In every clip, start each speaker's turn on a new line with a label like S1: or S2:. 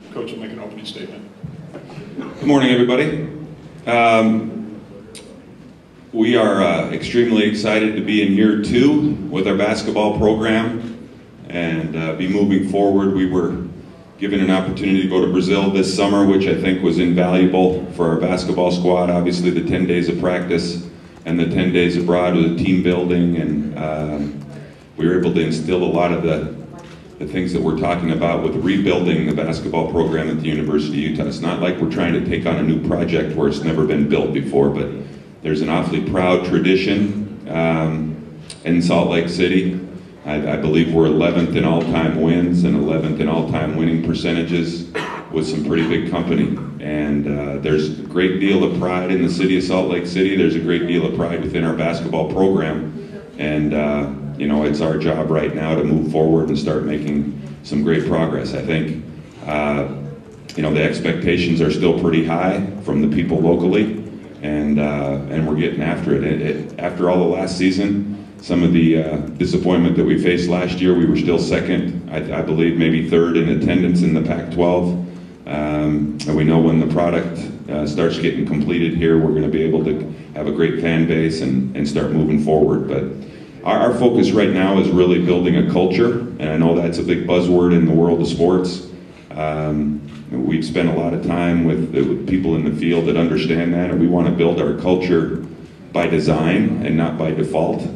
S1: Coach will make an opening statement.
S2: Good morning, everybody. We are extremely excited to be in year 2 with our basketball program and be moving forward. We were given an opportunity to go to Brazil this summer, which I think was invaluable for our basketball squad. Obviously, the 10 days of practice and the 10 days abroad was team building, and we were able to instill a lot of the things that we're talking about with rebuilding the basketball program at the University of Utah. It's not like we're trying to take on a new project where it's never been built before, but there's an awfully proud tradition in Salt Lake City. I believe we're 11th in all-time wins and 11th in all-time winning percentages with some pretty big company. And there's a great deal of pride in the city of Salt Lake City. There's a great deal of pride within our basketball program. And you know, it's our job right now to move forward and start making some great progress. I think, you know, the expectations are still pretty high from the people locally, and we're getting after it. After all the last season, some of the disappointment that we faced last year, we were still second, I believe maybe third in attendance in the Pac-12. And we know when the product starts getting completed here, we're going to be able to have a great fan base and start moving forward. But our focus right now is really building a culture, and I know that's a big buzzword in the world of sports. We've spent a lot of time with people in the field that understand that, and we want to build our culture by design and not by default.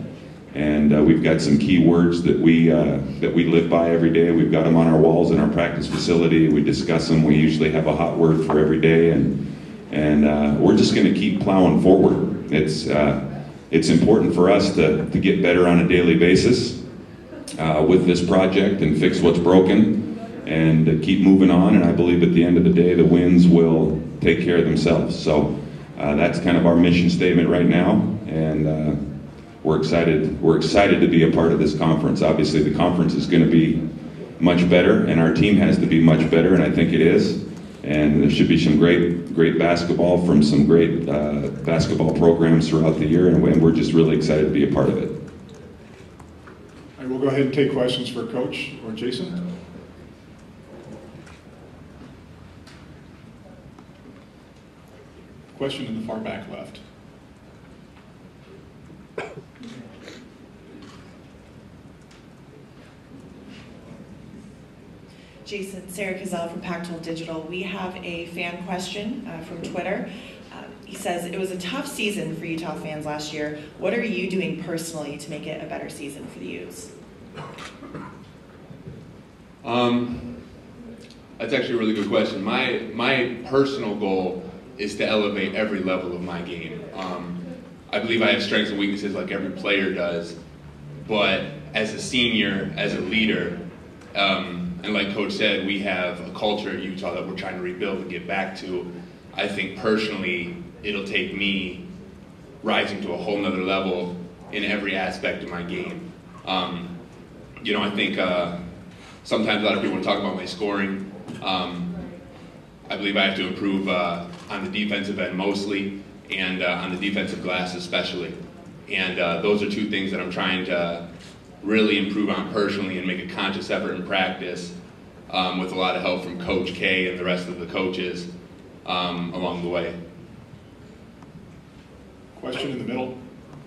S2: And we've got some key words that we live by every day. We've got them on our walls in our practice facility. We discuss them. We usually have a hot word for every day, and we're just going to keep plowing forward. It's important for us to get better on a daily basis with this project and fix what's broken and keep moving on. And I believe at the end of the day, the wins will take care of themselves. So that's kind of our mission statement right now, and we're excited to be a part of this conference. Obviously, the conference is going to be much better, and our team has to be much better, and I think it is. And there should be some great basketball from some great basketball programs throughout the year, and we're just really excited to be a part of it.
S1: All right, we'll go ahead and take questions for Coach or Jason. Question in the far back left.
S3: Jason, Sarah Cazell from Pac-12 Digital. We have a fan question from Twitter. He says, it was a tough season for Utah fans last year. What are you doing personally to make it a better season for the Utes?
S4: That's actually a really good question. My personal goal is to elevate every level of my game. I believe I have strengths and weaknesses like every player does, but as a senior, as a leader, and like Coach said, we have a culture at Utah that we're trying to rebuild and get back to. I think personally, it'll take me rising to a whole nother level in every aspect of my game. You know, I think sometimes a lot of people talk about my scoring. I believe I have to improve on the defensive end mostly, and on the defensive glass especially. And those are two things that I'm trying to really improve on personally and make a conscious effort in practice with a lot of help from Coach K and the rest of the coaches along the way.
S1: Question in the middle.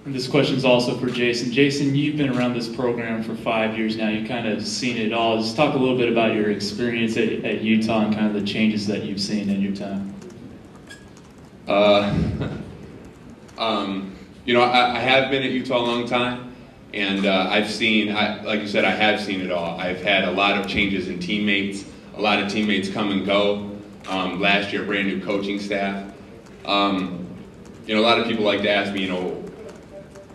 S5: And this question is also for Jason. Jason, you've been around this program for 5 years now. You've kind of seen it all. Just talk a little bit about your experience at Utah and kind of the changes that you've seen in your time.
S4: You know, I have been at Utah a long time, and I've seen, like you said, I have seen it all. I've had a lot of changes in teammates, a lot of teammates come and go. Last year, brand new coaching staff. You know, a lot of people like to ask me, you know,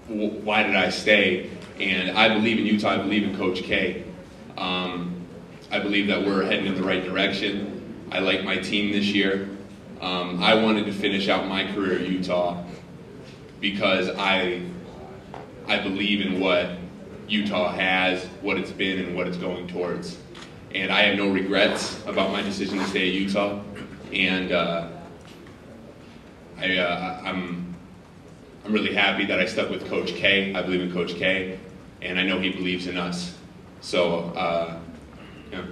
S4: why did I stay? And I believe in Utah, I believe in Coach K. I believe that we're heading in the right direction. I like my team this year. I wanted to finish out my career at Utah because I believe in what Utah has, what it's been, and what it's going towards. And I have no regrets about my decision to stay at Utah. And I'm really happy that I stuck with Coach K. I believe in Coach K, and I know he believes in us. So, yeah.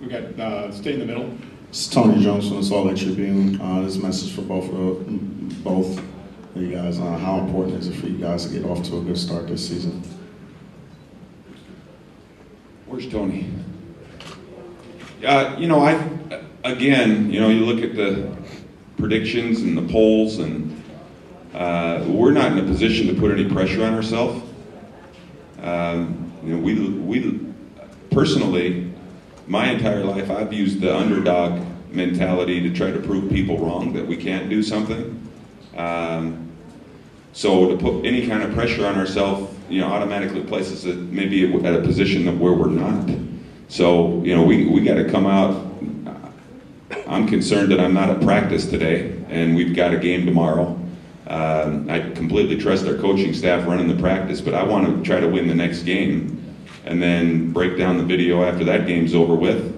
S1: We got, stay in the middle.
S6: It's Tony Jones from the Salt Lake Tribune. This message for both of you guys. How important is it for you guys to get off to a good start this season?
S2: Where's Tony? You know, you look at the predictions and the polls, and we're not in a position to put any pressure on ourselves. You know, we personally, my entire life, I've used the underdog mentality to try to prove people wrong, that we can't do something. So to put any kind of pressure on ourselves, you know, automatically places it maybe at a position of where we're not. So, you know, we got to come out. I'm concerned that I'm not at practice today, and we've got a game tomorrow. I completely trust our coaching staff running the practice, but I want to try to win the next game and then break down the video after that game's over with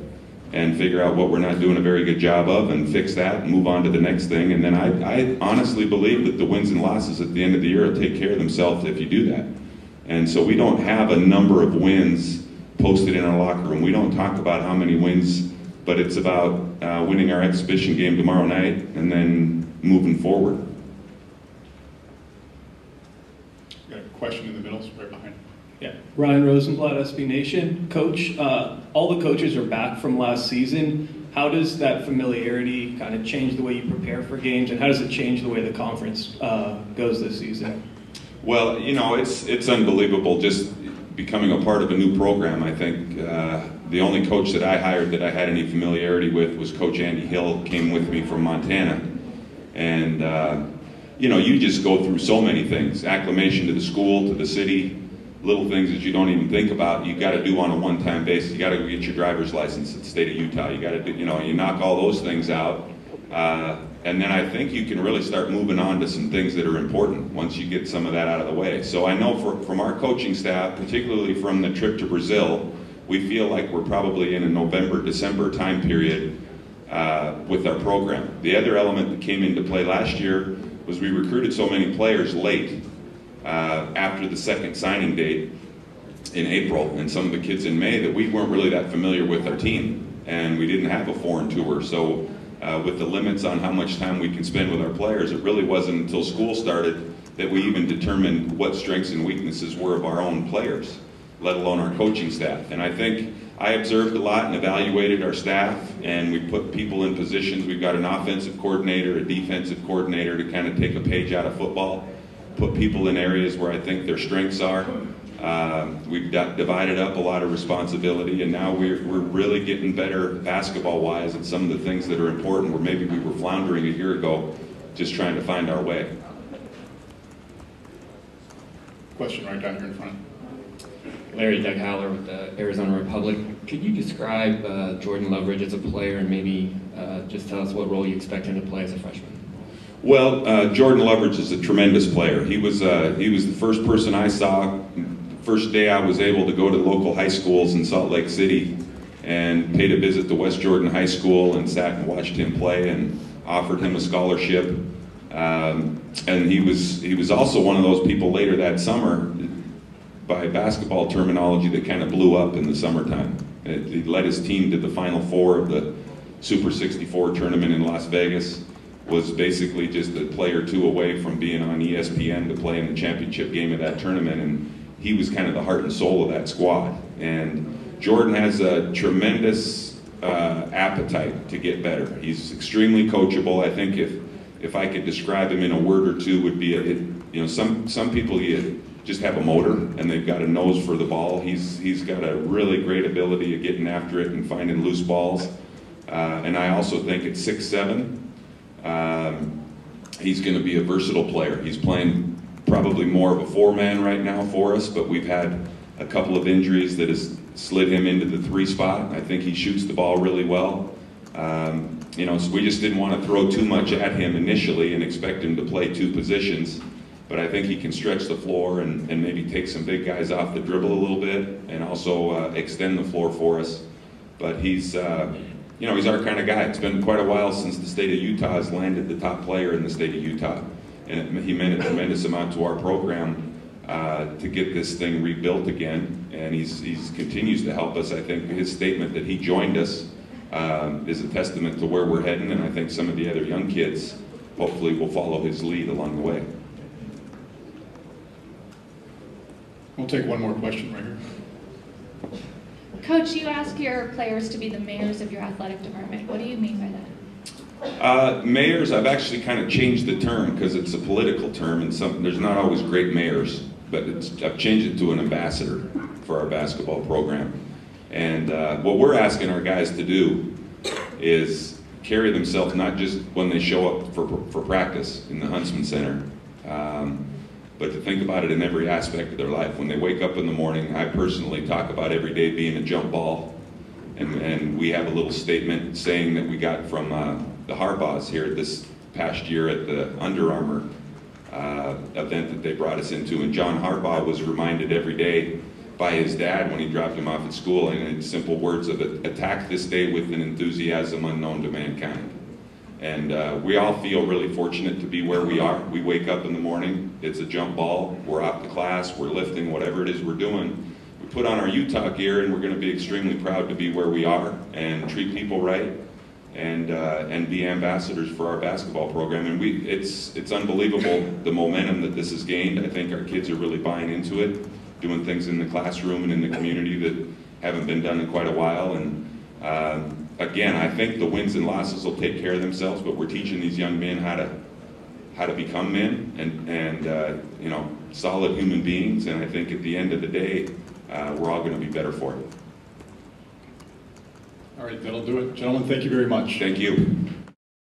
S2: and figure out what we're not doing a very good job of and fix that and move on to the next thing. And then I honestly believe that the wins and losses at the end of the year will take care of themselves if you do that. And so we don't have a number of wins posted in our locker room. We don't talk about how many wins, but it's about winning our exhibition game tomorrow night and then moving forward.
S1: We got a question in the middle, right behind.
S7: Yeah, Ryan Rosenblatt, SB Nation. Coach, all the coaches are back from last season. How does that familiarity kind of change the way you prepare for games, and how does it change the way the conference goes this season?
S2: Well, you know, it's unbelievable just becoming a part of a new program. I think the only coach that I hired that I had any familiarity with was Coach Andy Hill, came with me from Montana. And, you know, you just go through so many things. Acclimation to the school, to the city, little things that you don't even think about, you got to do on a one-time basis. You got to go get your driver's license in the state of Utah. You got to do, you know, you knock all those things out, and then I think you can really start moving on to some things that are important once you get some of that out of the way. So I know from our coaching staff, particularly from the trip to Brazil, we feel like we're probably in a November, December time period with our program. The other element that came into play last year was we recruited so many players late. After the second signing date in April and some of the kids in May, that we weren't really that familiar with our team, and we didn't have a foreign tour. So with the limits on how much time we can spend with our players, it really wasn't until school started that we even determined what strengths and weaknesses were of our own players, let alone our coaching staff. And I think I observed a lot and evaluated our staff, and we put people in positions. We've got an offensive coordinator, a defensive coordinator to kind of take a page out of football, put people in areas where I think their strengths are. We've divided up a lot of responsibility, and now we're really getting better basketball-wise at some of the things that are important, where maybe we were floundering a year ago just trying to find our way.
S1: Question right down here in front.
S8: Larry Doug Howler with the Arizona Republic. Could you describe Jordan Loveridge as a player, and maybe just tell us what role you expect him to play as a freshman?
S2: Well, Jordan Loveridge is a tremendous player. He was the first person I saw. First day I was able to go to local high schools in Salt Lake City and paid a visit to West Jordan High School and sat and watched him play and offered him a scholarship. And he was also one of those people later that summer, by basketball terminology, that kind of blew up in the summertime. He led his team to the Final Four of the Super 64 tournament in Las Vegas. Was basically just a play or two away from being on ESPN to play in the championship game of that tournament, and he was kind of the heart and soul of that squad. And Jordan has a tremendous appetite to get better. He's extremely coachable. I think if I could describe him in a word or two, would be you know, some people just have a motor and they've got a nose for the ball. He's got a really great ability of getting after it and finding loose balls. And I also think at 6'7", he's going to be a versatile player. He's playing probably more of a four-man right now for us, but we've had a couple of injuries that has slid him into the 3 spot. I think he shoots the ball really well. You know, so we just didn't want to throw too much at him initially and expect him to play 2 positions, but I think he can stretch the floor and maybe take some big guys off the dribble a little bit and also extend the floor for us. But he's you know, he's our kind of guy. It's been quite a while since the state of Utah has landed the top player in the state of Utah. And he meant a tremendous amount to our program. to get this thing rebuilt again, and he's continues to help us. I think his statement that he joined us is a testament to where we're heading, and I think some of the other young kids hopefully will follow his lead along the way.
S1: We'll take one more question right here.
S9: Coach, you ask your players to be the mayors of your athletic department. What do you mean by that?
S2: Mayors, I've actually kind of changed the term because it's a political term, and there's not always great mayors, but I've changed it to an ambassador for our basketball program. And what we're asking our guys to do is carry themselves not just when they show up for practice in the Huntsman Center, but to think about it in every aspect of their life. When they wake up in the morning, I personally talk about every day being a jump ball, and we have a little statement saying that we got from the Harbaughs here this past year at the Under Armour event that they brought us into, and John Harbaugh was reminded every day by his dad when he dropped him off at school, and in simple words of it, attack this day with an enthusiasm unknown to mankind. And we all feel really fortunate to be where we are. We wake up in the morning, it's a jump ball, we're off to class, we're lifting, whatever it is we're doing. We put on our Utah gear, and we're going to be extremely proud to be where we are and treat people right, and be ambassadors for our basketball program. And it's unbelievable the momentum that this has gained. I think our kids are really buying into it, doing things in the classroom and in the community that haven't been done in quite a while. And again, I think the wins and losses will take care of themselves, but we're teaching these young men how to become men and you know, solid human beings. And I think at the end of the day, we're all going to be better for it.
S1: All right, that'll do it. Gentlemen, thank you very much.
S2: Thank you.